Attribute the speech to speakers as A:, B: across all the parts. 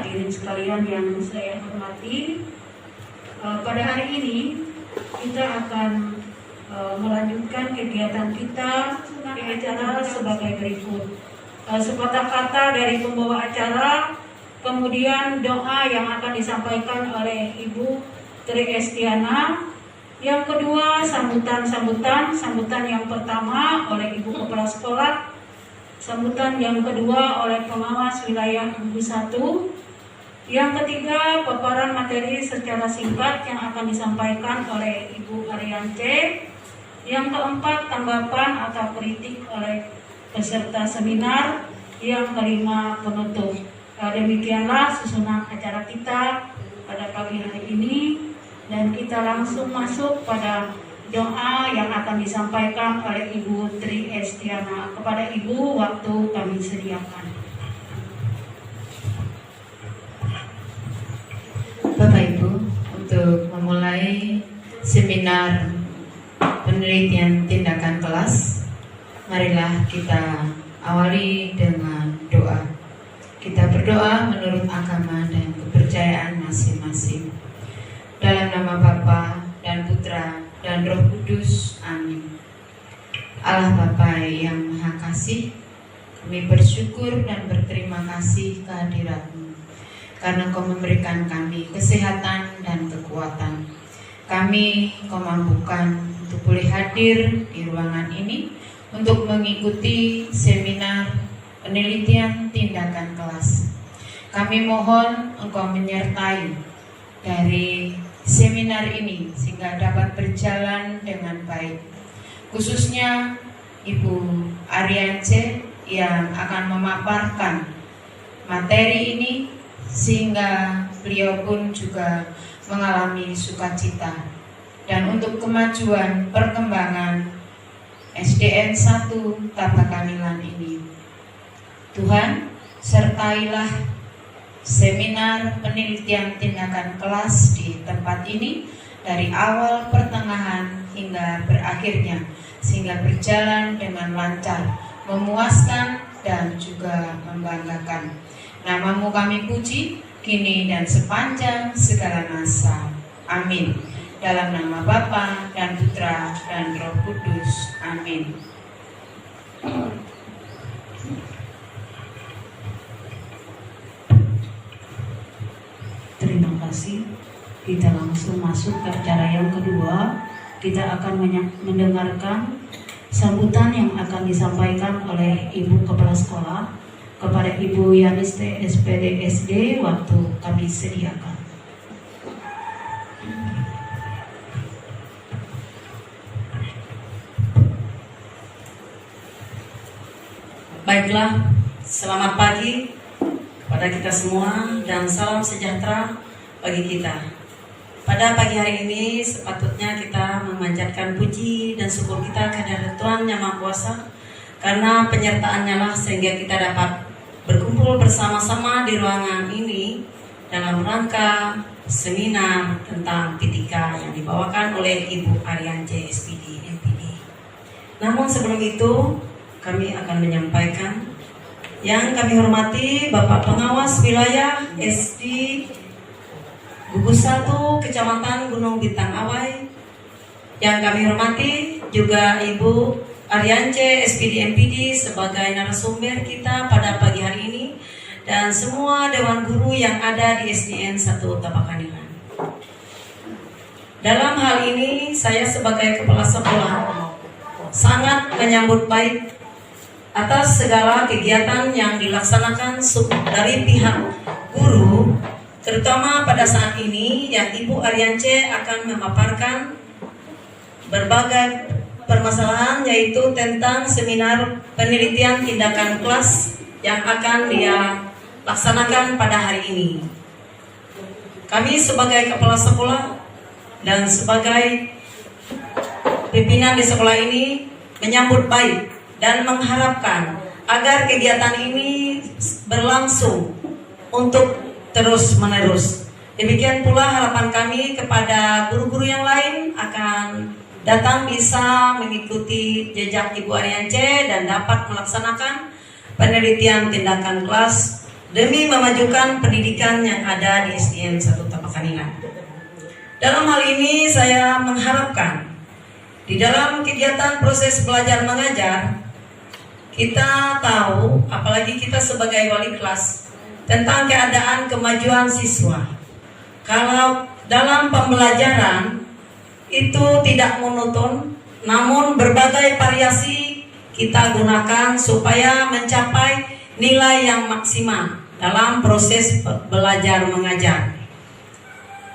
A: hadirin sekalian yang saya hormati, pada hari ini kita akan melanjutkan kegiatan kita di acara sebagai berikut. Sepatah kata dari pembawa acara, kemudian doa yang akan disampaikan oleh Ibu Tri Estiana. Yang kedua, sambutan yang pertama oleh Ibu Kepala Sekolah, sambutan yang kedua oleh pengawas wilayah Gugus 1. Yang ketiga, paparan materi secara singkat yang akan disampaikan oleh Ibu Ariance. Yang keempat, tanggapan atau kritik oleh peserta seminar. Yang kelima, penutup. Demikianlah susunan acara kita pada pagi hari ini, dan kita langsung masuk pada doa yang akan disampaikan oleh Ibu Tri Estiana. Kepada Ibu, waktu kami sediakan.
B: Bapak Ibu, untuk memulai seminar penelitian tindakan kelas, marilah kita awali dengan doa. Kita berdoa menurut agama dan kepercayaan masing-masing. Dalam nama Bapa dan Putra dan Roh Kudus, amin. Allah Bapa yang Maha Kasih, kami bersyukur dan berterima kasih kehadirat-Mu, karena Kau memberikan kami kesehatan dan kekuatan. Kami Kau mampukan untuk boleh hadir di ruangan ini untuk mengikuti seminar penelitian tindakan kelas. Kami mohon Engkau menyertai dari seminar ini sehingga dapat berjalan dengan baik. Khususnya Ibu Ariance yang akan memaparkan materi ini, sehingga beliau pun juga mengalami sukacita. Dan untuk kemajuan perkembangan SDN 1 Tabakanilan ini, Tuhan sertailah seminar penelitian tindakan kelas di tempat ini dari awal, pertengahan, hingga berakhirnya, sehingga berjalan dengan lancar, memuaskan, dan juga membanggakan. Nama-Mu kami puji, kini dan sepanjang segala masa. Amin. Dalam nama Bapa dan Putra dan Roh Kudus. Amin.
A: Terima kasih. Kita langsung masuk ke acara yang kedua. Kita akan mendengarkan sambutan yang akan disampaikan oleh Ibu Kepala Sekolah kepada Ibu Yaniste SPD SD. Waktu kami sediakan.
C: Baiklah, selamat pagi pada kita semua dan salam sejahtera bagi kita. Pada pagi hari ini sepatutnya kita memanjatkan puji dan syukur kita kehadirat Tuhan Yang Maha Kuasa, karena penyertaannya lah sehingga kita dapat berkumpul bersama-sama di ruangan ini dalam rangka seminar tentang PTK yang dibawakan oleh Ibu Ariance SPD MPD. Namun sebelum itu kami akan menyampaikan yang kami hormati Bapak Pengawas Wilayah SD Gugus 1 Kecamatan Gunung Bintang Awai. Yang kami hormati juga Ibu Ariance SPD MPD sebagai narasumber kita pada pagi hari ini, dan semua dewan guru yang ada di SDN 1 Tabakanilan. Dalam hal ini saya sebagai kepala sekolah sangat menyambut baik atas segala kegiatan yang dilaksanakan dari pihak guru, terutama pada saat ini yang Ibu Ariance akan memaparkan berbagai permasalahan, yaitu tentang seminar penelitian tindakan kelas yang akan dia laksanakan pada hari ini. Kami sebagai kepala sekolah dan sebagai pimpinan di sekolah ini menyambut baik dan mengharapkan agar kegiatan ini berlangsung untuk terus-menerus. Demikian pula harapan kami kepada guru-guru yang lain akan datang bisa mengikuti jejak Ibu Ariance dan dapat melaksanakan penelitian tindakan kelas demi memajukan pendidikan yang ada di SDN 1 Tabakanila. Dalam hal ini saya mengharapkan di dalam kegiatan proses belajar mengajar, kita tahu, apalagi kita sebagai wali kelas, tentang keadaan kemajuan siswa. Kalau dalam pembelajaran itu tidak monoton, namun berbagai variasi kita gunakan supaya mencapai nilai yang maksimal dalam proses belajar mengajar.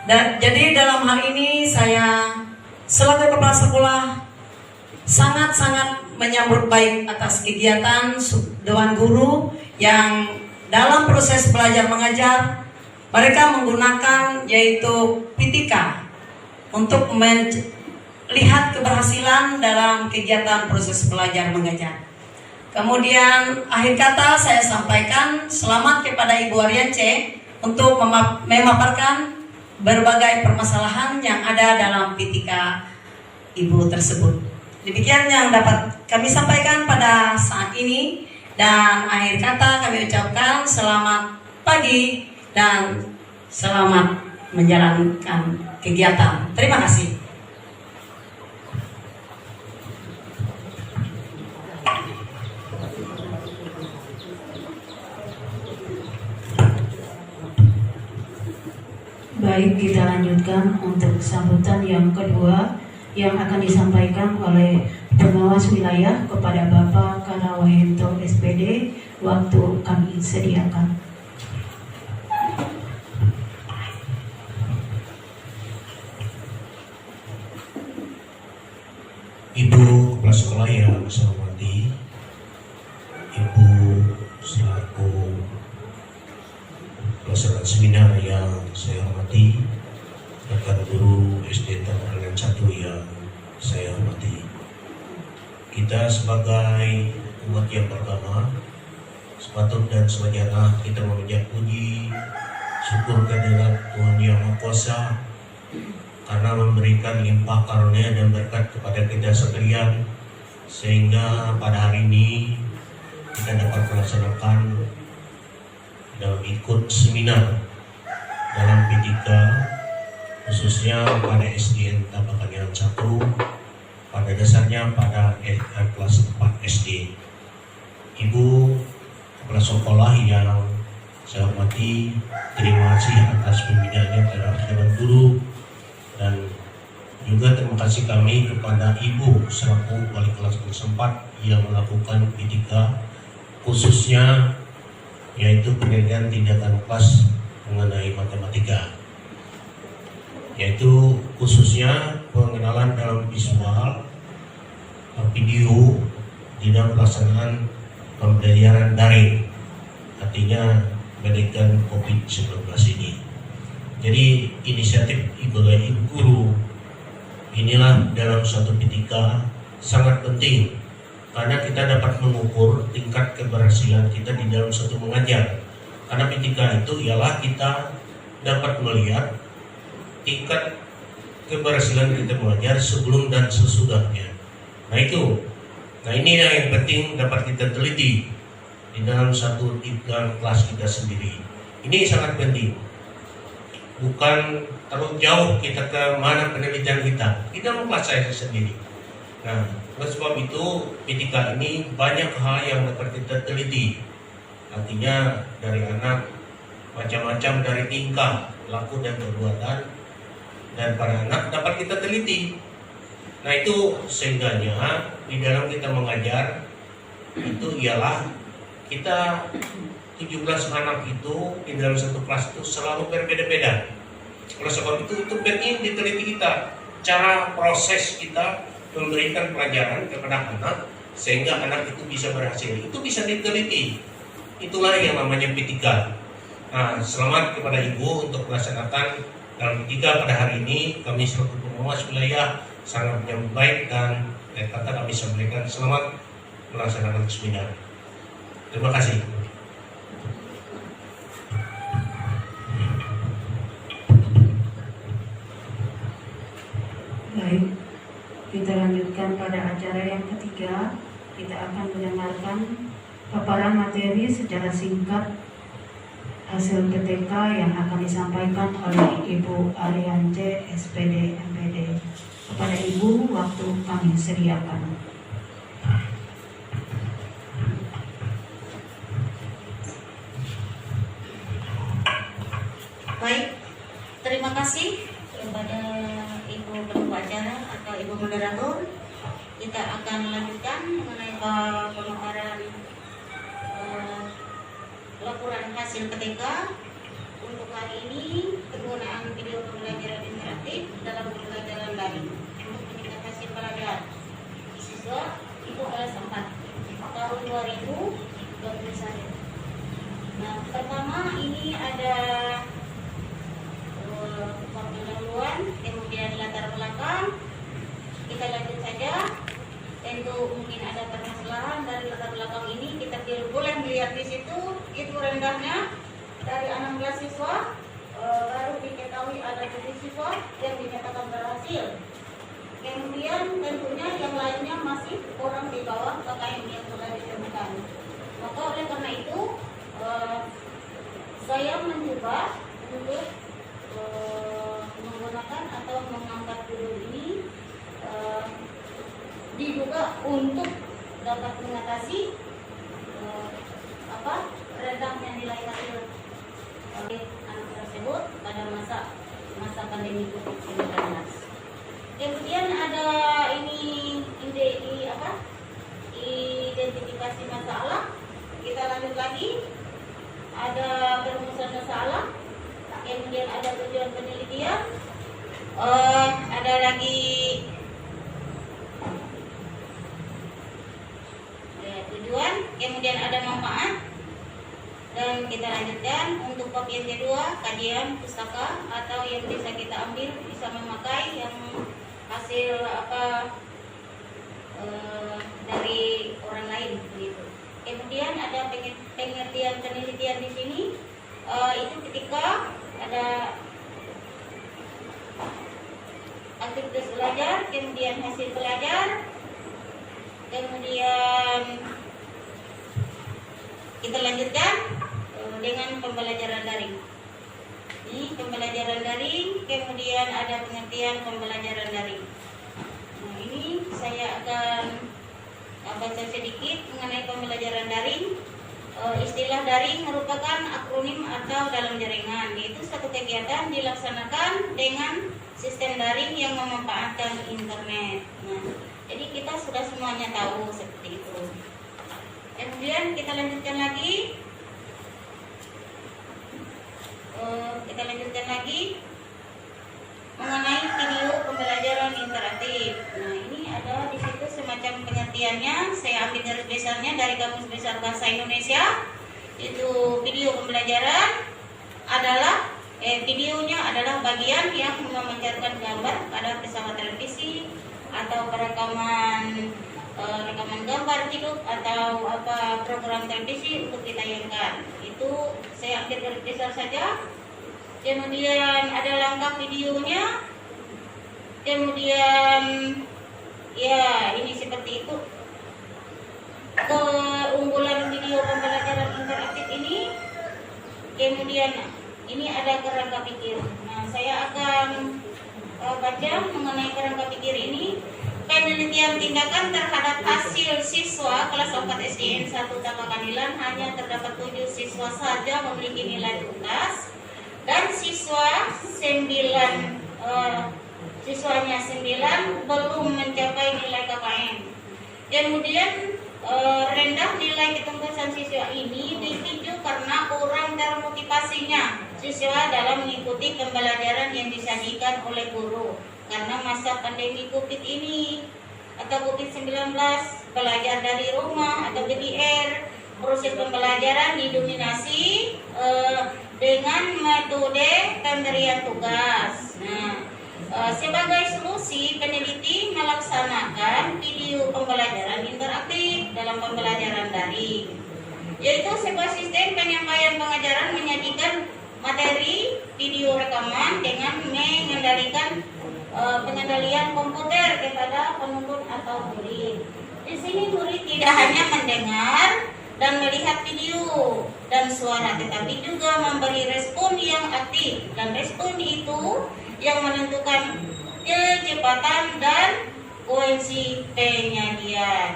C: Dan jadi dalam hal ini saya selaku kepala sekolah sangat-sangat menyambut baik atas kegiatan Dewan Guru yang dalam proses belajar mengajar mereka menggunakan yaitu Pitika untuk melihat keberhasilan dalam kegiatan proses belajar mengajar. Kemudian akhir kata saya sampaikan selamat kepada Ibu Ariance untuk memaparkan berbagai permasalahan yang ada dalam Pitika Ibu tersebut. Demikian yang dapat kami sampaikan pada saat ini, dan akhir kata kami ucapkan selamat pagi dan selamat menjalankan kegiatan. Terima kasih.
A: Baik, kita lanjutkan untuk sambutan yang kedua yang akan disampaikan oleh pengawas wilayah kepada Bapak Karawahinto SPD. Waktu kami sediakan.
D: Ibu kepala sekolah yang saya hormati, Ibu selaku pelaksana seminar yang saya hormati, rekan guru SD Tabakanila 1 yang saya hormati. Kita sebagai umat yang pertama, sepatut dan sewajarnya kita memanjat puji syukur kehadirat Tuhan Yang Maha Kuasa karena memberikan limpah karunia dan berkat kepada kita sekalian, sehingga pada hari ini kita dapat melaksanakan dalam ikut seminar dalam P3, khususnya pada SDN Tabakanila 1, pada dasarnya pada kelas 4 SD. Ibu kepala sekolah yang saya hormati, terima kasih atas pembinaannya terhadap Dewan Guru, dan juga terima kasih kami kepada Ibu selaku wali kelas kelas 4 yang melakukan P3, khususnya yaitu pendidikan tindakan kelas mengenai matematika, yaitu khususnya pengenalan dalam visual, video di dalam pelaksanaan pembelajaran daring, artinya pendidikan COVID-19 ini. Jadi inisiatif ibu guru inilah dalam suatu P3 sangat penting, karena kita dapat mengukur tingkat keberhasilan kita di dalam suatu mengajar. Karena P3 itu ialah kita dapat melihat tingkat keberhasilan kita mengajar sebelum dan sesudahnya. Nah ini yang penting dapat kita teliti di dalam satu dalam kelas kita sendiri. Ini sangat penting. Bukan terlalu jauh kita ke mana penelitian kita dalam kelas saya sendiri. Nah, oleh sebab itu P3 ini banyak hal yang dapat kita teliti. Artinya dari anak macam-macam dari tingkah, laku dan perbuatan, dan pada anak dapat kita teliti. Nah itu sehingganya di dalam kita mengajar itu ialah kita 17 anak itu di dalam satu kelas itu selalu berbeda-beda. Oleh sebab itu penting diteliti kita, cara proses kita memberikan pelajaran kepada anak sehingga anak itu bisa berhasil. Itu bisa diteliti. Itulah yang namanya P3. Nah, selamat kepada Ibu untuk melaksanakan dalam P3 pada hari ini. Kami selaku pengawas wilayah sangat menyambut baik, dan kata kami sampaikan selamat melaksanakan seminar. Terima kasih.
A: Baik, kita lanjutkan pada acara yang ketiga. Kita akan mendengarkan paparan materi secara singkat hasil PTK yang akan disampaikan oleh Ibu Ariance, SPD MPD. Kepada Ibu, waktu kami sediakan.
E: Baik, terima kasih kepada Ibu Ketua Acara atau Ibu Moderator. Kita akan lanjutkan mengenai pemaparan laporan hasil PTK. Untuk hari ini, penggunaan video pembelajaran interaktif dalam pembelajaran daring untuk meningkatkan hasil pelajaran siswa itu adalah 4 tahun 2021. Nah, pertama ini ada pendahuluan, kemudian latar belakang. Kita lanjut saja. Tentu mungkin ada permasalahan dari latar belakang ini. Kita boleh melihat di situ itu rendahnya dari 16 siswa, baru diketahui ada 7 siswa yang dinyatakan berhasil. Kemudian tentunya yang lainnya masih orang di bawah KKM yang sudah ditemukan. Maka oleh karena itu saya mencoba untuk menggunakan atau mengangkat judul ini diduga untuk dapat mengatasi rendahnya nilai hasil anak tersebut pada masa pandemi COVID-19. Kemudian ada identifikasi masalah. Kita lanjut lagi. Ada perumusan masalah. Kemudian ada tujuan penelitian. Ada lagi tujuan, kemudian ada manfaat. Dan kita lanjutkan untuk bab yang kedua, kajian pustaka atau yang bisa kita ambil, bisa memakai yang hasil dari orang lain begitu. Kemudian ada pengertian penelitian di sini. Itu ketika ada aktivitas belajar, kemudian hasil belajar, kemudian kita lanjutkan dengan pembelajaran daring. Ini pembelajaran daring, kemudian ada pengertian pembelajaran daring. Nah, ini saya akan baca sedikit mengenai pembelajaran daring. Istilah daring merupakan akronim atau dalam jaringan, yaitu suatu kegiatan dilaksanakan dengan sistem daring yang memanfaatkan internet. Nah, jadi kita sudah semuanya tahu seperti itu. Kemudian kita lanjutkan lagi. Mengenai video pembelajaran interaktif. Nah, ini ada di situ semacam pengertiannya. Saya ambil garis besarnya dari Kamus Besar Bahasa Indonesia. Itu video pembelajaran adalah videonya adalah bagian yang memancarkan gambar pada pesawat televisi atau perekaman gambar hidup atau program televisi untuk ditayangkan. Itu saya ambil garis besar saja. Kemudian ada langkah videonya. Kemudian ya ini seperti itu. Keunggulan video pembelajaran interaktif ini. Kemudian ini ada kerangka pikir. Nah, saya akan baca mengenai kerangka pikir ini. Penelitian tindakan terhadap hasil siswa kelas 4 SDN 1 Tapakanilan hanya terdapat 7 siswa saja memiliki nilai tuntas dan siswanya 9 belum mencapai nilai KKM. Kemudian rendah nilai ketuntasan siswa ini dipicu karena kurang termotivasinya siswa dalam mengikuti pembelajaran yang disajikan oleh guru. Karena masa pandemi COVID ini atau COVID-19, belajar dari rumah atau BDR, proses pembelajaran didominasi dengan metode pemberian tugas. Nah, sebagai solusi, peneliti melaksanakan video pembelajaran interaktif dalam pembelajaran daring, yaitu sebuah sistem penyampaian pengajaran menyajikan materi video rekaman dengan pengendalian komputer kepada penuntut atau murid. Di sini murid tidak hanya mendengar dan melihat video dan suara, tetapi juga memberi respon yang aktif, dan respon itu yang menentukan kecepatan dan koeksi penyajian.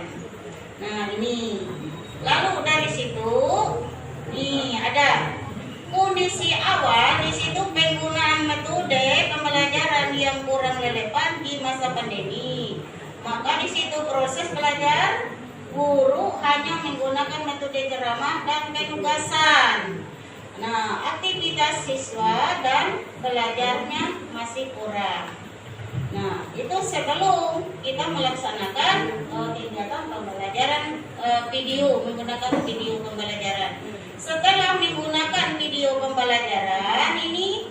E: Nah ini, lalu dari situ nih ada kondisi awal. Di situ penggunaan metode pembelajaran yang kurang relevan di masa pandemi. Maka di situ proses belajar guru hanya menggunakan metode ceramah dan penugasan. Nah, aktivitas siswa dan belajarnya masih kurang. Nah, itu sebelum kita melaksanakan kegiatan pembelajaran video, menggunakan video pembelajaran. Setelah menggunakan video pembelajaran ini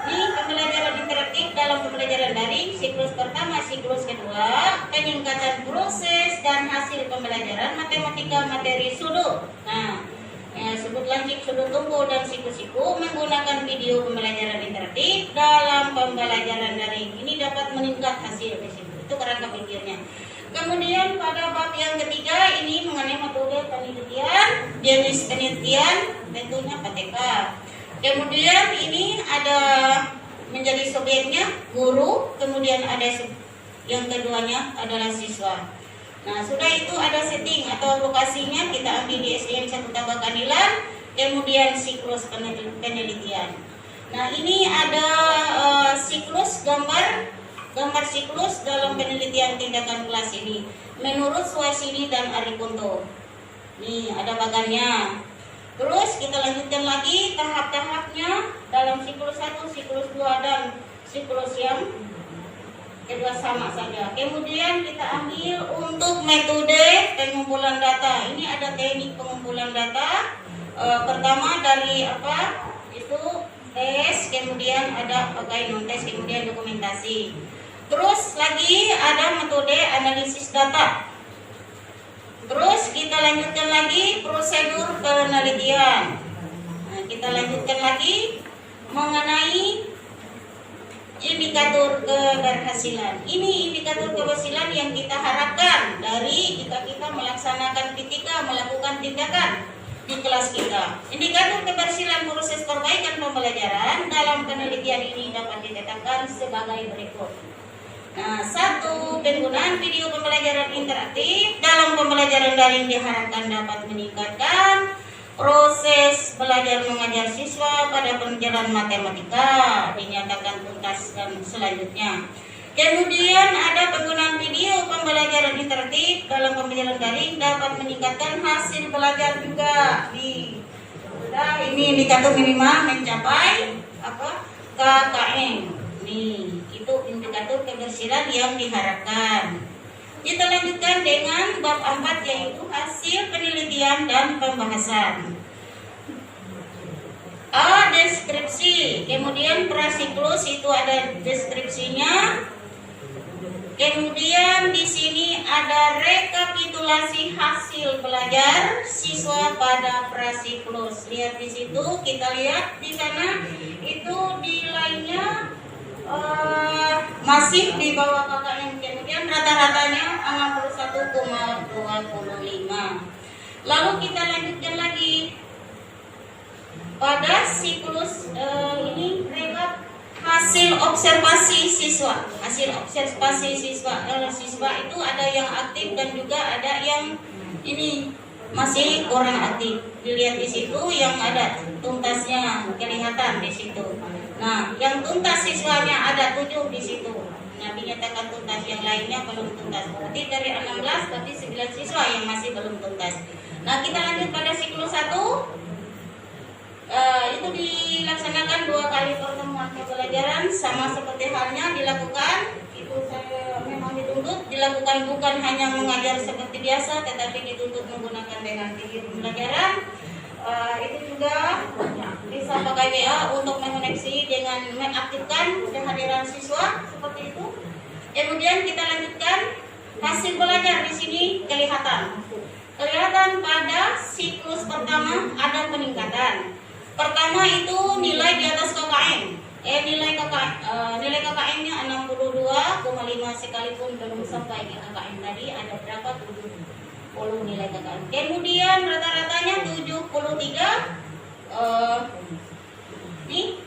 E: pembelajaran interaktif dalam pembelajaran daring, siklus pertama, siklus kedua, peningkatan proses dan hasil pembelajaran matematika materi sudut. Nah, sudut lancip, sudut tumpu, dan siku-siku menggunakan video pembelajaran interaktif dalam pembelajaran daring. Ini dapat meningkat hasil di situ. Itu kerangka pikirnya. Kemudian pada bab yang ketiga ini mengenai metode penelitian, jenis penelitian, tentunya PTK. Kemudian ini ada menjadi subjeknya guru, kemudian ada yang keduanya adalah siswa. Nah, sudah itu ada setting atau lokasinya kita ambil di SDN 1 Tambak Kanilan, kemudian siklus penelitian. Nah, ini ada siklus gambar siklus dalam penelitian tindakan kelas ini menurut Suharsini dan Arikunto. Nih, ada bagannya. Terus kita lanjutkan lagi tahap-tahapnya dalam siklus 1, siklus 2, dan siklus yang kedua sama saja. Kemudian kita ambil untuk metode pengumpulan data. Ini ada teknik pengumpulan data. Pertama dari apa? Itu tes, kemudian ada pakai non tes, kemudian dokumentasi. Terus lagi ada metode analisis data. Terus kita lanjutkan lagi prosedur penelitian. Nah, kita lanjutkan lagi mengenai indikator keberhasilan. Ini indikator keberhasilan yang kita harapkan dari jika kita melaksanakan ketika melakukan tindakan di kelas kita. Indikator keberhasilan proses perbaikan pembelajaran dalam penelitian ini dapat ditetapkan sebagai berikut. Nah, 1. Penggunaan video pembelajaran interaktif dalam pembelajaran daring diharapkan dapat meningkatkan proses belajar mengajar siswa pada pelajaran matematika, dinyatakan tuntas dan selanjutnya. Kemudian ada penggunaan video pembelajaran interaktif dalam pembelajaran daring dapat meningkatkan hasil belajar juga. Ini indikator minimal mencapai apa? KKM. Nih, itu indikator keberhasilan yang diharapkan. Kita lanjutkan dengan bab 4 yaitu hasil penelitian dan pembahasan. A. Deskripsi. Kemudian prasiklus itu ada deskripsinya. Kemudian di sini ada rekapitulasi hasil belajar siswa pada prasiklus. Lihat di situ, kita lihat di sana itu nilainya masih di bawah KKM. Kemudian rata-ratanya 61,25. Lalu kita lanjutkan lagi pada siklus ini rekap hasil observasi siswa. Hasil observasi siswa itu ada yang aktif dan juga ada yang ini masih kurang aktif. Dilihat di situ yang ada tuntasnya kelihatan di situ. Nah, yang tuntas siswanya ada 7 di situ. Nah, dinyatakan tuntas, yang lainnya belum tuntas. Berarti dari 16 berarti 9 siswa yang masih belum tuntas. Nah, kita lanjut pada siklus 1. Itu dilaksanakan 2 kali pertemuan pembelajaran, sama seperti halnya dilakukan. Itu saya memang dituntut dilakukan bukan hanya mengajar seperti biasa, tetapi dituntut menggunakan dengan video pembelajaran. Itu juga bisa pakai WA untuk mengoneksi dengan mengaktifkan kehadiran siswa seperti itu. Kemudian kita lanjutkan hasil belajar. Di sini kelihatan pada siklus pertama ada peningkatan. Pertama itu nilai di atas KKM. Nilai KKM-nya 62,5 sekalipun belum sampai ke KKM tadi ada berapa? 7. nilai KKM. Kemudian rata-ratanya 73 nih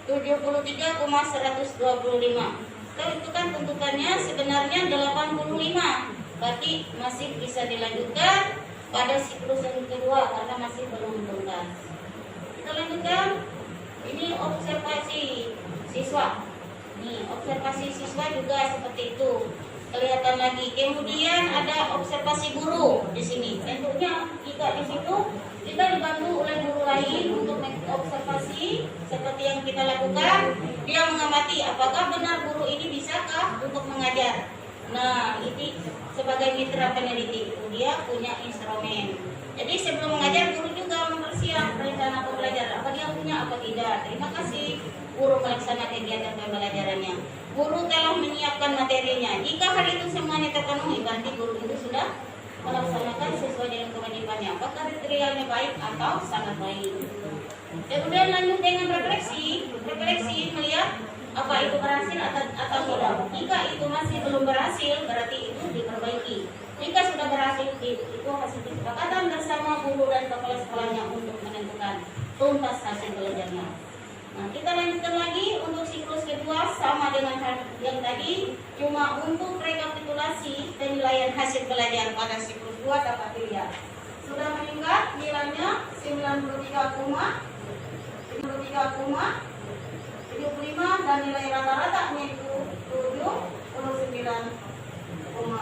E: 73,125. Itu kan tuntutannya sebenarnya 85. Berarti masih bisa dilanjutkan pada siklus yang kedua karena masih belum tuntas. Kita lanjutkan. Ini observasi siswa. Nih, observasi siswa juga seperti itu. Kelihatan lagi. Kemudian ada observasi guru di sini. Tentunya jika di situ kita dibantu oleh guru lain untuk mengobservasi seperti yang kita lakukan. Dia mengamati apakah benar guru ini bisakah untuk mengajar. Nah, ini sebagai mitra peneliti, dia punya instrumen. Jadi sebelum mengajar, guru juga mempersiapkan rencana pembelajaran. Apa dia punya, apa tidak. Terima kasih guru pelaksana kegiatan pembelajarannya. Guru telah menyiapkan materinya. Jika hal itu semuanya terpenuhi, berarti guru itu sudah melaksanakan sesuai dengan kewajibannya. Apakah materialnya baik atau sangat baik. Kemudian lanjut dengan refleksi. Refleksi melihat apa itu berhasil atau tidak. Jika itu masih belum berhasil, berarti itu diperbaiki. Jika sudah berhasil, itu hasil kesepakatan bersama guru dan kepala sekolahnya untuk menentukan tuntas hasil belajarnya. Nah, kita lanjutkan lagi untuk siklus kedua sama dengan yang tadi, cuma untuk rekapitulasi penilaian hasil belajar pada siklus 2 dapat dilihat. Sudah meningkat nilainya 93,75 dan nilai rata-ratanya itu 79,375.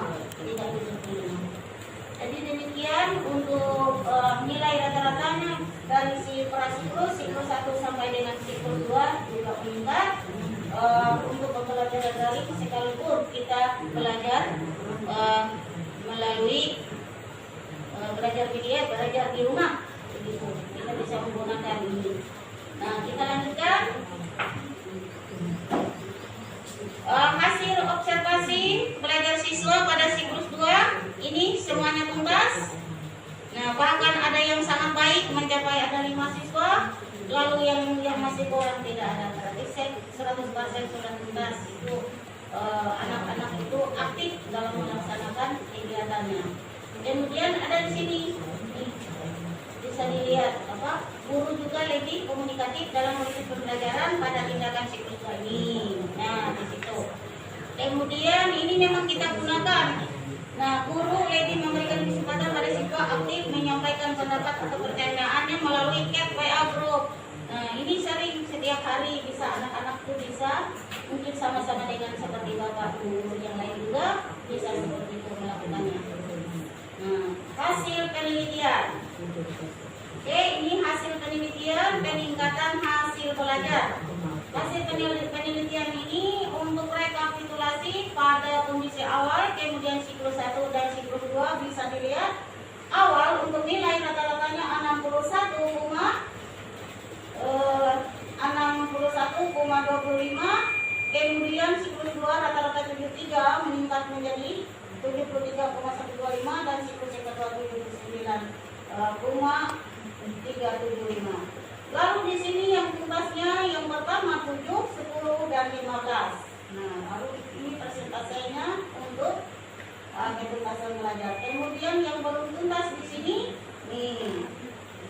E: Jadi demikian untuk nilai rata-ratanya dari si prasiklus 1 sampai dengan siklus 2 juga meningkat. Untuk pembelajaran daring sekalipun kita belajar melalui belajar PDF, belajar di rumah, begitu kita bisa menggunakan ini. Nah, kita lanjutkan. Hasil observasi belajar siswa pada siklus 2 ini semuanya tuntas. Nah, bahkan ada yang sangat baik mencapai ada 5 siswa, lalu yang masih kurang tidak ada. Berarti 100% sudah tuntas. Itu anak-anak itu aktif dalam melaksanakan kegiatannya. Kemudian ada di sini bisa dilihat apa guru juga lebih komunikatif dalam proses pembelajaran pada tindakan siklus ini. Nah, di situ. Kemudian ini memang kita gunakan. Nah, guru lebih memberikan kesempatan pada siswa aktif menyampaikan pendapat atau pertanyaannya melalui chat WA group. Nah, ini sering setiap hari bisa anak-anak itu bisa mungkin sama-sama dengan seperti bapak guru yang lain juga bisa seperti itu melakukannya. Nah, hasil penelitian. Oke, ini hasil penelitian peningkatan hasil belajar. Hasil penelitian ini untuk rekapitulasi pada kondisi awal, kemudian siklus 1 dan siklus 2 bisa dilihat. Awal untuk nilai rata-ratanya 61,25, kemudian siklus 2 rata-rata 73 meningkat menjadi 73,125 dan siklus yang kedua 79,375. Lalu di sini yang tuntasnya yang pertama 7, 10 dan 15. Nah, lalu ini persentasenya untuk ketuntasan belajar. Kemudian yang belum tuntas di sini nih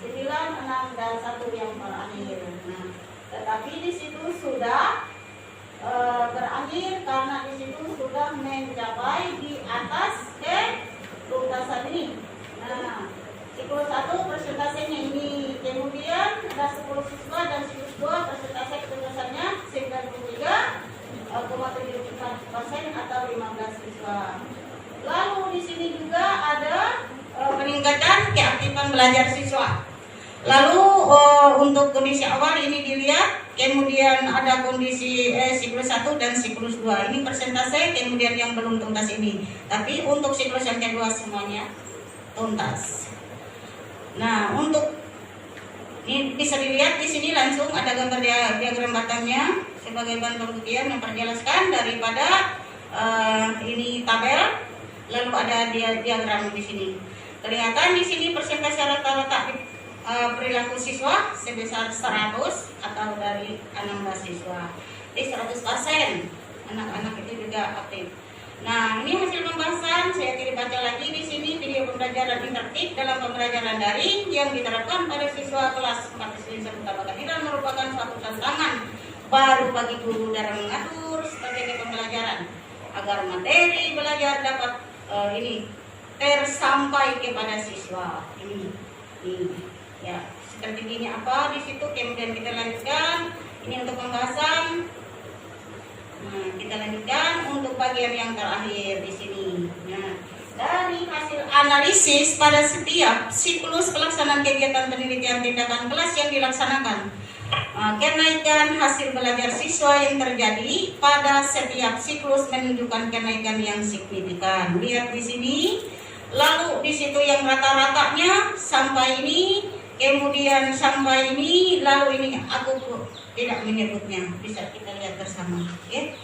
E: 9, 6 dan 1 yang terakhir. Nah, tetapi di situ sudah berakhir karena di situ sudah mencapai di atas ketuntasan ini. Nah, siklus 1 persentasenya ini, kemudian ada 10 siswa dan siklus 2 persentase ketuntasannya 93,74% atau 15 siswa. Lalu di sini juga ada peningkatan keaktifan belajar siswa. Lalu untuk kondisi awal ini dilihat, kemudian ada kondisi siklus 1 dan siklus 2. Ini persentase, kemudian yang belum tuntas ini. Tapi untuk siklus yang kedua semuanya tuntas. Nah, untuk ini bisa dilihat di sini langsung ada gambar diagram batangnya sebagai bahan pembuktian yang perjelaskan daripada ini tabel, lalu ada diagram di sini. Kelihatan di sini persentase rata-rata perilaku siswa sebesar 100 atau dari 16 siswa. Di 100% anak-anak itu juga aktif. Nah, ini hasil pembahasan. Saya tidak baca lagi di sini video pembelajaran interaktif dalam pembelajaran daring yang diterapkan pada siswa kelas 4 SD Kota Kehadiran merupakan suatu tantangan baru bagi guru dalam mengatur strategi pembelajaran agar materi belajar dapat tersampai kepada siswa. Ini ya, seperti ini apa di situ. Kemudian kita lanjutkan. Ini untuk pembahasan. Nah, kita lanjutkan untuk bagian yang terakhir di sini. Nah, dari hasil analisis pada setiap siklus pelaksanaan kegiatan penelitian tindakan kelas yang dilaksanakan, kenaikan hasil belajar siswa yang terjadi pada setiap siklus menunjukkan kenaikan yang signifikan. Lihat di sini. Lalu di situ yang rata-ratanya sampai ini, kemudian sampai ini, lalu ini aku tidak menyebutnya, bisa kita lihat bersama. Okay?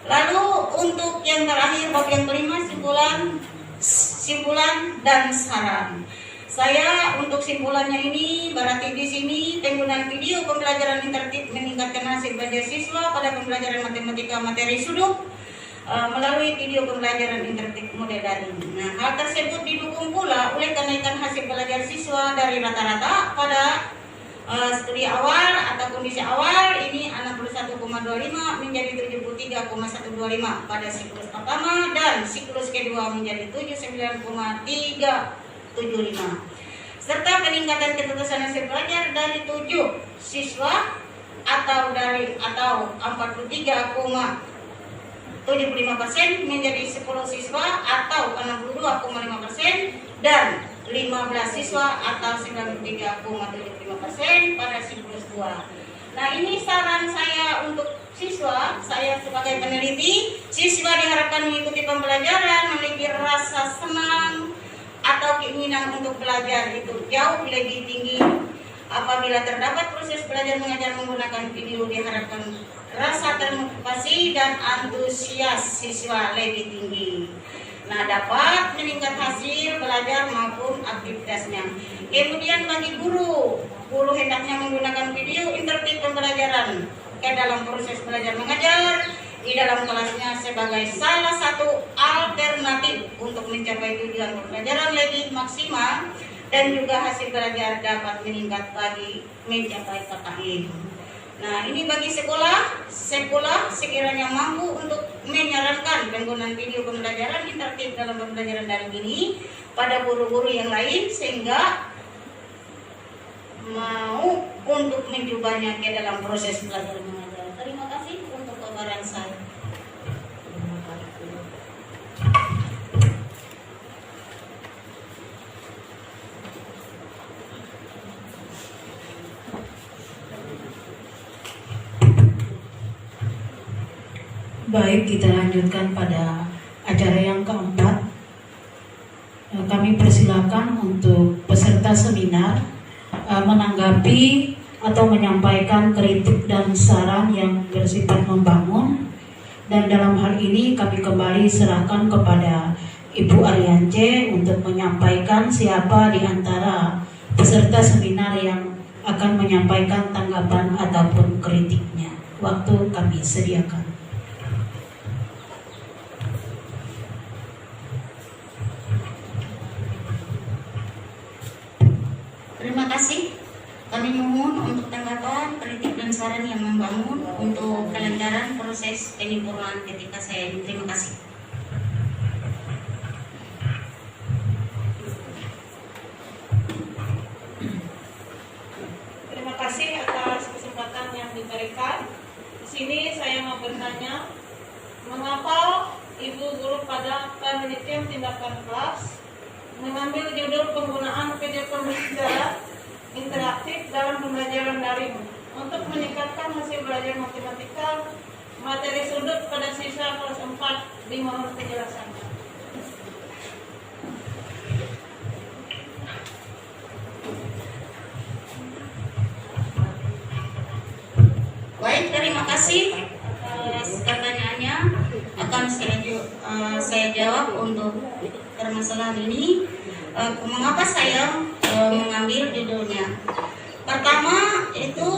E: Lalu untuk yang terakhir bab yang kelima, simpulan dan saran. Saya untuk simpulannya ini berarti di sini penggunaan video pembelajaran interaktif meningkatkan hasil belajar siswa pada pembelajaran matematika materi sudut melalui video pembelajaran interaktif model daring. Nah, hal tersebut didukung pula oleh kenaikan hasil belajar siswa dari rata-rata pada studi awal atau kondisi awal ini 61,25 menjadi 73,125 pada siklus pertama dan siklus kedua menjadi 79,375 serta peningkatan keterusan hasil belajar dari 7 siswa atau 43,75% menjadi 10 siswa atau 62,5% dan 15 siswa atau 93,75% pada siklus 2. Nah, ini saran saya untuk siswa. Saya sebagai peneliti, siswa diharapkan mengikuti pembelajaran, memiliki rasa senang atau keinginan untuk belajar itu jauh lebih tinggi. Apabila terdapat proses belajar mengajar menggunakan video, diharapkan rasa termotivasi dan antusias siswa lebih tinggi. Nah, dapat meningkat hasil belajar maupun aktivitasnya. Kemudian bagi guru hendaknya menggunakan video interaktif pembelajaran ke dalam proses belajar mengajar di dalam kelasnya sebagai salah satu alternatif untuk mencapai tujuan pembelajaran lebih maksimal dan juga hasil belajar dapat meningkat bagi mencapai KKM. Nah, ini bagi sekolah sekiranya mampu untuk menyarankan penggunaan video pembelajaran interaktif dalam pembelajaran daring ini pada guru-guru yang lain sehingga mau untuk mencobanya ke dalam proses belajar mengajar. Terima kasih untuk paparan saya.
A: Baik, kita lanjutkan pada acara yang keempat. Kami persilakan untuk peserta seminar menanggapi atau menyampaikan kritik dan saran yang bersifat membangun. Dan dalam hal ini kami kembali serahkan kepada Ibu Ariance untuk menyampaikan siapa di antara peserta seminar yang akan menyampaikan tanggapan ataupun kritiknya. Waktu kami sediakan.
E: Terima kasih. Kami mohon untuk tanggapan, kritik dan saran yang membangun untuk kelancaran proses penyempurnaan ketika saya ini. Terima kasih.
F: Terima kasih atas kesempatan yang diberikan. Di sini saya mau bertanya, mengapa Ibu Guru pada penelitian tindakan kelas mengambil judul penggunaan video pembelajaran interaktif dalam pembelajaran daring untuk meningkatkan hasil belajar matematika materi sudut pada siswa kelas 4. Dimohon penjelasannya.
E: Baik, terima kasih atas pertanyaannya. Akan saya jawab untuk permasalahan ini. Mengapa saya mengambil judulnya? Pertama itu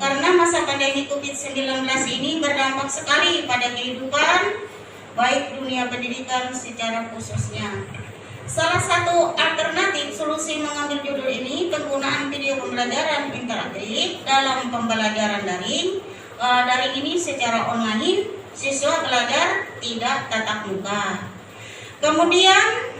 E: karena masa pandemi COVID-19 ini berdampak sekali pada kehidupan baik dunia pendidikan secara khususnya. Salah satu alternatif solusi mengambil judul ini penggunaan video pembelajaran interaktif dalam pembelajaran daring. Daring ini secara online, siswa belajar tidak tatap muka. Kemudian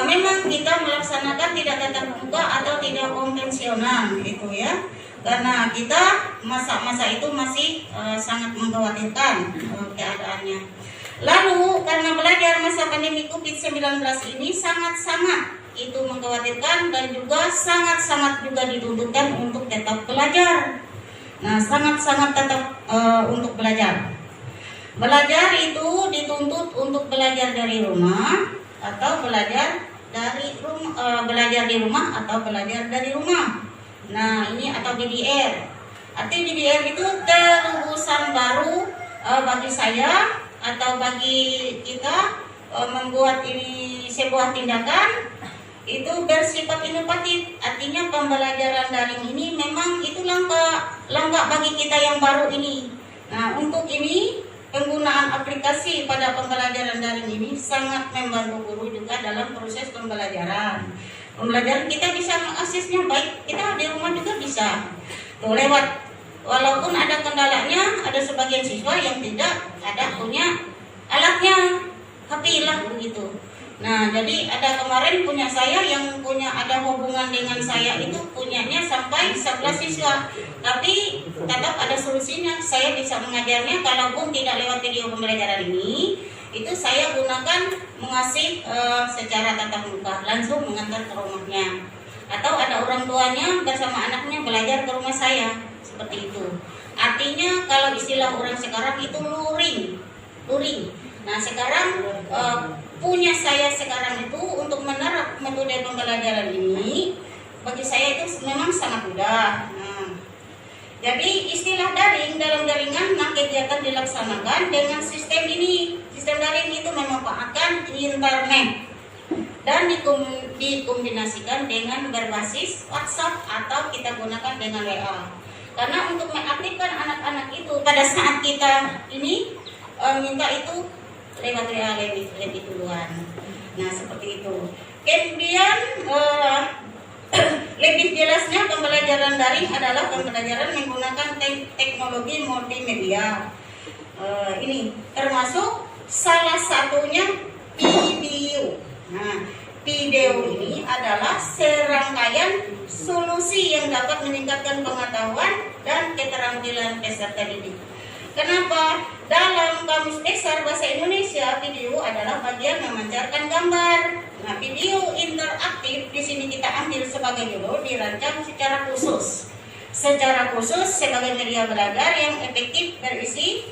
E: memang kita melaksanakan tidak tatap muka atau tidak konvensional gitu ya, karena kita masa-masa itu masih sangat mengkhawatirkan keadaannya. Lalu karena belajar masa pandemi COVID-19 ini sangat-sangat itu mengkhawatirkan dan juga sangat-sangat juga dituntutkan untuk tetap belajar. Nah, sangat-sangat tetap untuk belajar. Belajar itu dituntut untuk belajar dari rumah atau belajar di rumah atau belajar dari rumah. Nah, ini atau DDR. Arti DDR itu terobosan baru bagi saya atau bagi kita membuat ini sebuah tindakan itu bersifat inovatif. Artinya pembelajaran daring ini memang itu langkah bagi kita yang baru ini. Nah, untuk ini penggunaan aplikasi pada pembelajaran daring ini sangat membantu guru juga dalam proses pembelajaran. Pembelajaran kita bisa mengaksesnya baik, kita di rumah juga bisa. Tuh, lewat. Walaupun ada kendalanya, ada sebagian siswa yang tidak ada punya alatnya, HP lah begitu. Nah, jadi ada kemarin punya saya yang punya ada hubungan dengan saya itu punyanya sampai 11 siswa. Tapi tetap ada solusinya. Saya bisa mengajarnya kalaupun tidak lewat video pembelajaran ini, itu saya gunakan mengasih secara tatap muka, langsung mengantar ke rumahnya. Atau ada orang tuanya bersama anaknya belajar ke rumah saya, seperti itu. Artinya kalau istilah orang sekarang itu luring. Nah, sekarang punya saya sekarang itu untuk menerap metode pembelajaran ini bagi saya itu memang sangat mudah. Nah, jadi istilah daring dalam jaringan kegiatan dilaksanakan dengan sistem ini. Sistem daring itu memanfaatkan internet dan dikombinasikan dengan berbasis WhatsApp atau kita gunakan dengan WA. Karena untuk mengaktifkan anak-anak itu pada saat kita ini minta itu lewat WA lebih duluan. Nah, seperti itu. Kemudian lebih jelasnya pembelajaran daring adalah pembelajaran menggunakan teknologi multimedia. Ini termasuk salah satunya video. Nah, video ini adalah serangkaian solusi yang dapat meningkatkan pengetahuan dan keterampilan peserta didik. Kenapa? Dalam Kamus Besar Bahasa Indonesia, video adalah bagian memancarkan gambar. Nah, video interaktif di sini kita ambil sebagai judul dirancang secara khusus. Secara khusus sebagai media belajar yang efektif berisi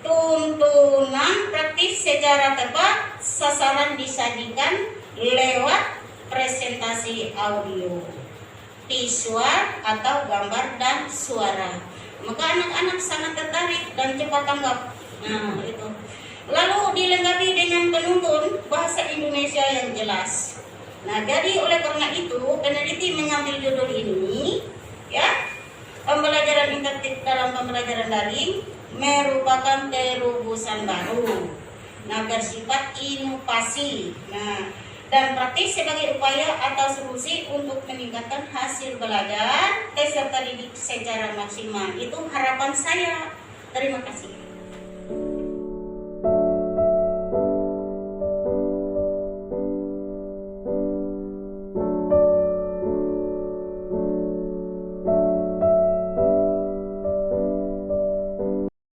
E: tuntunan praktis secara tepat, sasaran disajikan lewat presentasi audio, visual atau gambar dan suara. Maka anak-anak sangat tertarik dan cepat tanggap. Nah, itu. Lalu dilengkapi dengan penuntun bahasa Indonesia yang jelas. Nah, jadi oleh karena itu peneliti mengambil judul ini, ya, pembelajaran interaktif dalam pembelajaran daring merupakan terobosan baru. Nah, bersifat inovasi. Nah, dan praktis sebagai upaya atau solusi untuk meningkatkan hasil belajar peserta didik secara maksimal. Itu harapan saya. Terima kasih.